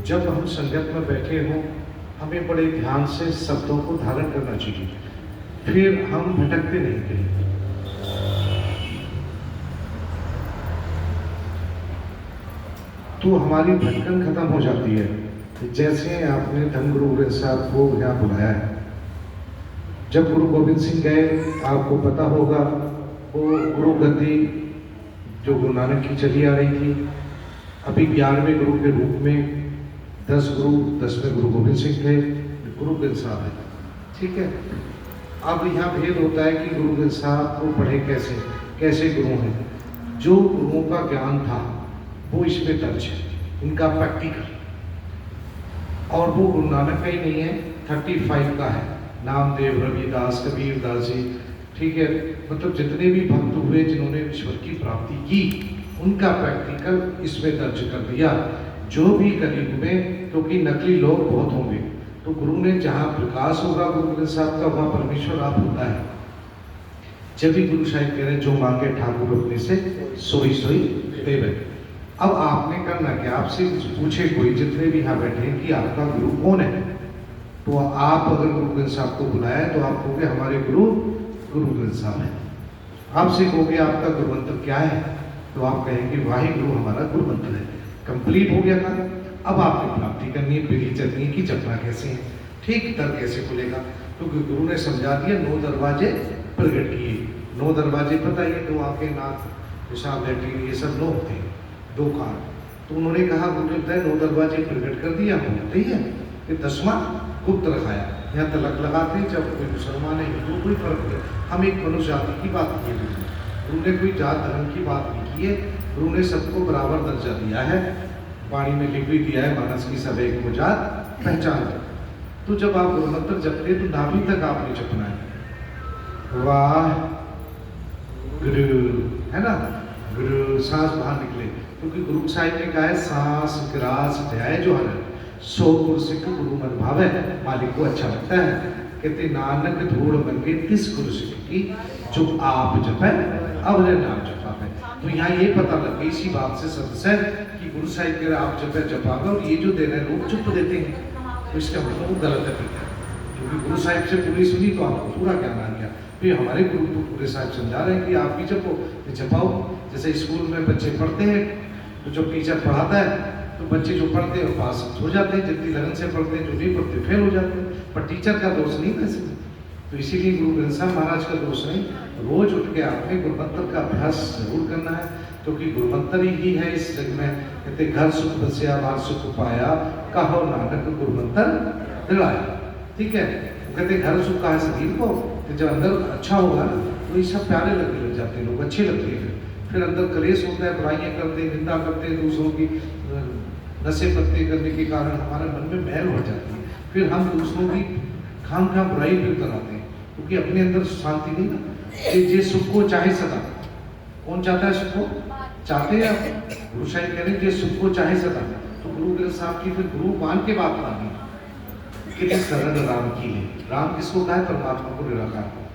जब हम संगत में बैठे हों हमें बड़े ध्यान से शब्दों को धारण करना चाहिए, फिर हम भटकते नहीं कहीं। तो हमारी भटकन खत्म हो जाती है। जैसे आपने धन गुरु ग्रंथ साहब को यहाँ बुलाया है, जब गुरु गोविंद सिंह गए, आपको पता होगा वो गुरु गद्दी जो गुरु नानक की चली आ रही थी, अभी 11वें गुरु के रूप में 10 गुरु, 10वें गुरु गोविंद सिंह थे, गुरु ग्रंथ साहब है, ठीक है। अब यहाँ भेद होता है कि गुरु ग्रंथ साहब को पढ़े कैसे, कैसे गुरु हैं। जो गुरुओं का ज्ञान था वो इसमें दर्ज है, इनका प्रैक्टिकल, और वो गुरु नानक का ही नहीं है, 35 का है, नामदेव, रविदास, कबीर दास जी, ठीक है। मतलब जितने भी भक्त हुए जिन्होंने ईश्वर की प्राप्ति की, उनका प्रैक्टिकल इसमें दर्ज कर दिया। जो भी कलयुग में, क्योंकि नकली लोग बहुत होंगे, तो गुरु ने जहाँ प्रकाश होगा गुरु ग्रंथ साहब का, वहाँ परमेश्वर आप होता है। जब भी गुरु साहिब कह रहे हैं जो मांगे ठाकुर अपने से सोई सोई देवे। अब आपने करना क्या, आपसे पूछे कोई, जितने भी यहाँ बैठे हैं, कि आपका गुरु कौन है, तो आप अगर गुरु ग्रंथ साहब को बुलाया तो आप कहोगे हमारे गुरु गुरु ग्रंथ साहब है। आपसे कहोगे आपका गुरु मंत्र क्या है, तो आप कहेंगे वाहे गुरु हमारा गुरु मंत्र है। कंप्लीट हो गया था। अब आपने प्राप्ति करनी है, पीढ़ी चलनी है कि जपना कैसे है, ठीक दर कैसे खुलेगा। क्योंकि गुरु ने समझा दिया, 9 दरवाजे प्रकट किए। 9 दरवाजे पता ही है, 2 आंखें, नाक, पेशाब, लैट्रिन, ये सब 9 होते हैं, 2 कान। तो उन्होंने कहा गुरु ने 9 दरवाजे प्रकट कर दिया, होते ही है, फिर 10वां गुप्त रखाया। यहाँ तलक लगाते जब कोई मुसलमान है, हिंदू, कोई फर्क नहीं। हम एक मनुष्य जाति की बात की है, गुरु ने कोई जात धर्म की बात नहीं की है। गुरु ने सबको बराबर दर्जा दिया है, वाणी में लिख भी दिया है, मानस की सब एक को जात पहचान। तो जब आप गुरु मंत्र जपते तो नाभि तक आपने जपना है, वाह गुरु, है ना, गुरु, सांस बाहर निकले, क्योंकि गुरु साहिब ने कहा है सांस ग्रास ध्याय जो है, सो गुरु सिख गुरु मन भावे, मालिक को अच्छा लगता है। कहते नानक धूड़ बन गए तिस गुरु सिख की, जो आप जपे अवरे नाम जपा है। तो यहाँ ये पता लग गई इसी बात से सदस्य कि गुरु साहिब कह रहे आप जपे जपागा, और ये जो दे रहे हैं लोग चुप देते हैं, तो इसका मतलब वो गलत है। क्योंकि गुरु साहिब से पूरी सुनी तो आपको पूरा ज्ञान आ गया। फिर हमारे गुरु को पूरे साहिब समझा रहे हैं कि आप भी जपो, जपाओ। जैसे स्कूल में बच्चे पढ़ते हैं, तो जब टीचर पढ़ाता है तो बच्चे जो पढ़ते हैं पास हो जाते हैं, जितनी लगन से पढ़ते हैं, जो नहीं पढ़ते फेल हो जाते हैं। पर टीचर का दोष नहीं वैसे। तो इसीलिए गुरु ग्रंथ साहब महाराज का दोष नहीं, रोज उठ के आपने गुरु मंत्र का अभ्यास जरूर करना है, क्योंकि गुरु मंत्र ही है इस जग में। कहते घर सुख बसिया बाहर सुख पाया, कहो नानक गुरु मंत्र दिलाया, ठीक है। कहते घर सुख का है शरीर को, तो जब अंदर अच्छा होगा तो ये सब प्यारे लगने लग जाते हैं, लोग अच्छे लगते हैं। फिर अंदर कलेश होता है, बुराइयां करते हैं, निंदा करते हैं, दूसरों की नशे पत्ते करने के कारण हमारे मन में मैल हो जाती है। फिर हम दूसरों की खाम खा बुराई फिर कराते हैं, क्योंकि अपने अंदर शांति नहीं ना। जे सुख को चाहे सदा, कौन चाहता है सुख को, चाहते हैं आप? गुरु साहिब कह रहे हैं जे सुख को चाहे सदा। तो गुरु ग्रंथ साहब की फिर गुरु मान के बात मानी कि शरण राम की है। राम किसको कहा है? परमात्मा को, निराकार को,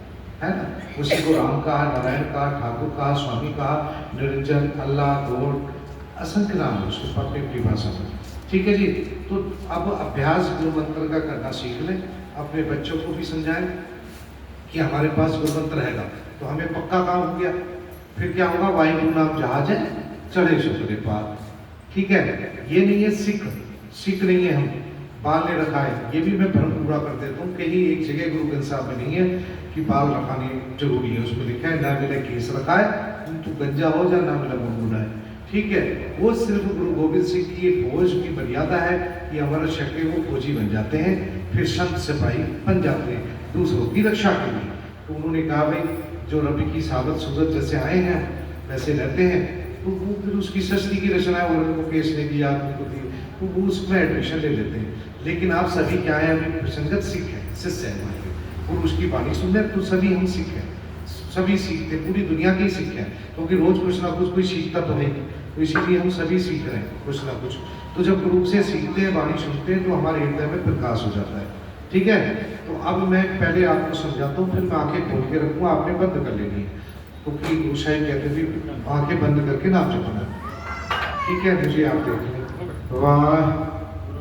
है ना। उसी को राम कहा, नारायण कहा, ठाकुर कहा, स्वामी कहा, निरंजन, अल्लाह, गॉड, असंख्य नाम है उसको पढ़ने की भाषा में, ठीक है जी। तो अब अभ्यास गुरु मंत्र का करना सीख लें, अपने बच्चों को भी समझाएं कि हमारे पास गुरु मंत्र रहेगा तो हमें पक्का काम हो गया। फिर क्या होगा? वाहिगुरु नाम जहाज है चढ़े ससुरे पार, ठीक है। ये नहीं है सिख नहीं है, हम बाल ने रखा है। ये भी मैं भ्रम पूरा कर देता हूँ, कहीं एक जगह गुरु ग्रंथ साहब में नहीं है कि बाल रखाने जरूरी है। उसमें लिखा है ना मिले केस रखा है, तू गंजा हो जा, ना मिला मुंडा है, ठीक है। वो सिर्फ गुरु गोविंद सिंह की फौज की मर्यादा है कि अमर शके वो फौजी बन जाते हैं, फिर संत सिपाही बन जाते हैं दूसरों की रक्षा के लिए। तो उन्होंने कहा भाई जो रवि की सावत सूरत जैसे आए हैं वैसे रहते हैं, तो वो फिर उसकी सस्ती की रचना है, और उनको केस ने दिया, आदमी को दी, तो वो उसमें एडमिशन ले लेते हैं। लेकिन आप सभी क्या है, अभी संगत सिख है, शिष्य है हमारे, और उसकी वाणी सुन रहे तो सभी हम सिख हैं, सभी सीखते, पूरी दुनिया के ही सीख हैं, क्योंकि रोज कुछ ना कुछ कोई सीखता तो है, तो इसीलिए हम सभी सीख रहे हैं कुछ ना कुछ। तो जब गुरु से सीखते हैं, वाणी सुनते हैं, तो हमारे हृदय में प्रकाश हो जाता है, ठीक है। तो अब मैं पहले आपको समझाता हूँ, फिर मैं आंखें खोल के रखूँगा, आपने बंद कर लेनी है, क्योंकि गुरु साहिब कहते थे आंखें बंद करके नाम जपना, ठीक है। मुझे आप देख लें। वाह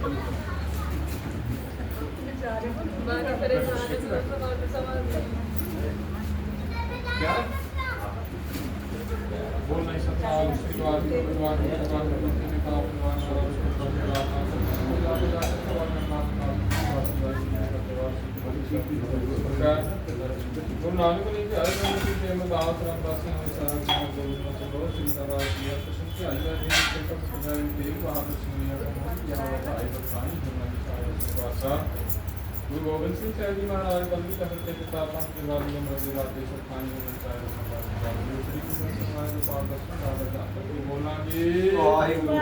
क्या बोल नहीं सकता परिवार परिवार परिवार ने कहा परिवार वाला उसको परिवार गुरु नानक ने भी हर जन की प्रेम दास रामदास ने सारा गोविंद चलो सीतारा किया कृष्ण की आज्ञा ने के सब देव बहादुर सिंह ने क्या होता है बताई हमारी सारा वासा गुरु गोविंद सिंह साहब जी महाराज बल्कि कहते के पिता दिवाली अमृत राते सब खाने में चाहे श्री कृष्ण समाज के पास दर्शन कर जाता है बोलना जी वाहिगुरु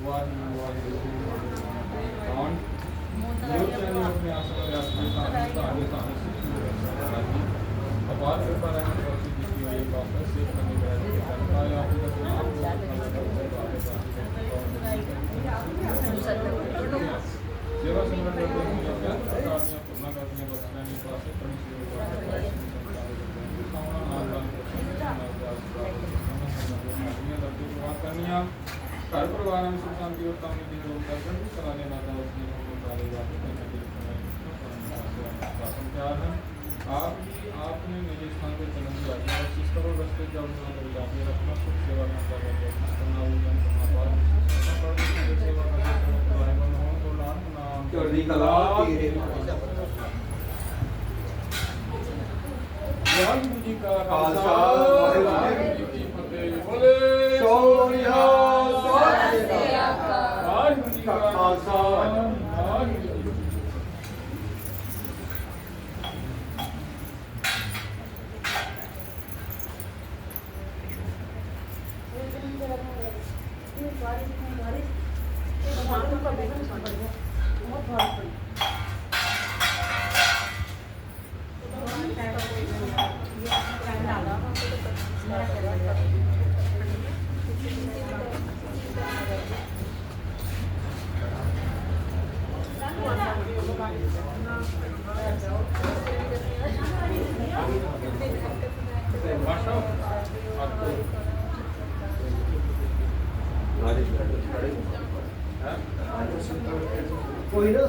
वाहिगुरु वाहिगुरु ऑन योग चैनल अपने आसन में अपने आगे सामने अपार कृपा रहने पर से जिसकी हुई बात है सेव करने का जनता या फिर सेवा संगठन को क्या सरकार ने पूर्ण करने बचने की बात है प्रमुख सेवा घर परिवार में सुख शांति और कामना रोग दर्शन सलाह लेना था उसने आपने निजी स्थान पर जन्म लिया कोशिश करो रस्ते जब जाके रखना सुख सेवा करना सेवा वाहिगुरु जी का खालसा वाहिगुरु जी की फतेह बोले सोनिया वाहिगुरु जी का खालसा वाहिगुरु जी कोई ना